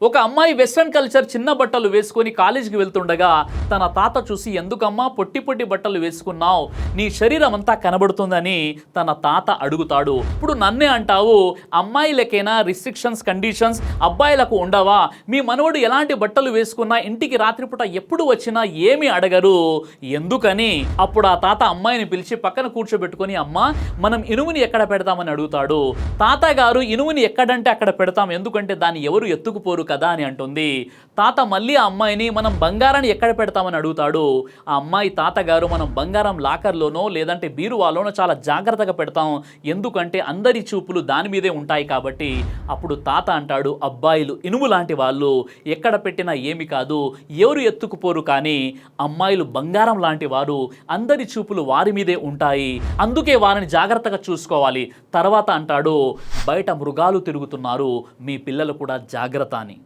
ఒక అమ్మాయి western culture చిన్న బట్టలు వేసుకొని కాలేజీకి వెళ్తుండగా తన తాత చూసి ఎందుకమ్మా పొట్టి పొట్టి బట్టలు వేసుకున్నావు, నీ శరీరం అంతా కనబడుతుందని తన తాత అడుగుతాడు. ఇప్పుడు నన్నే అంటావు, అమ్మాయిలకైనా రిస్ట్రిక్షన్స్ కండిషన్స్ అబ్బాయిలకు ఉండవా? మీ మనవడు ఎలాంటి బట్టలు వేసుకున్నా ఇంటికి రాత్రిపూట ఎప్పుడు వచ్చినా ఏమీ అడగరు ఎందుకని? అప్పుడు ఆ తాత అమ్మాయిని పిలిచి పక్కన కూర్చోబెట్టుకొని, అమ్మా మనం ఇనుముని ఎక్కడ పెడతామని అడుగుతాడు. తాత గారు ఇనుముని ఎక్కడంటే అక్కడ పెడతాం, ఎందుకంటే దాన్ని ఎవరు ఎత్తుకుపోరు కదా అని అంటుంది. తాత మళ్ళీ ఆ అమ్మాయిని మనం బంగారాన్ని ఎక్కడ పెడతామని అడుగుతాడు. ఆ అమ్మాయి తాతగారు మనం బంగారం లాకర్లోనో లేదంటే బీరువాలోనో చాలా జాగ్రత్తగా పెడతాం, ఎందుకంటే అందరి చూపులు దాని మీదే ఉంటాయి కాబట్టి. అప్పుడు తాత అంటాడు, అబ్బాయిలు ఇనుము లాంటి వాళ్ళు, ఎక్కడ పెట్టినా ఏమి కాదు, ఎవరు ఎత్తుకుపోరు, కానీ అమ్మాయిలు బంగారం లాంటి వారు, అందరి చూపులు వారి మీదే ఉంటాయి, అందుకే వారిని జాగ్రత్తగా చూసుకోవాలి. తర్వాత అంటాడు, బయట మృగాలు తిరుగుతున్నారు, మీ పిల్లలు కూడా జాగ్రత్త అని.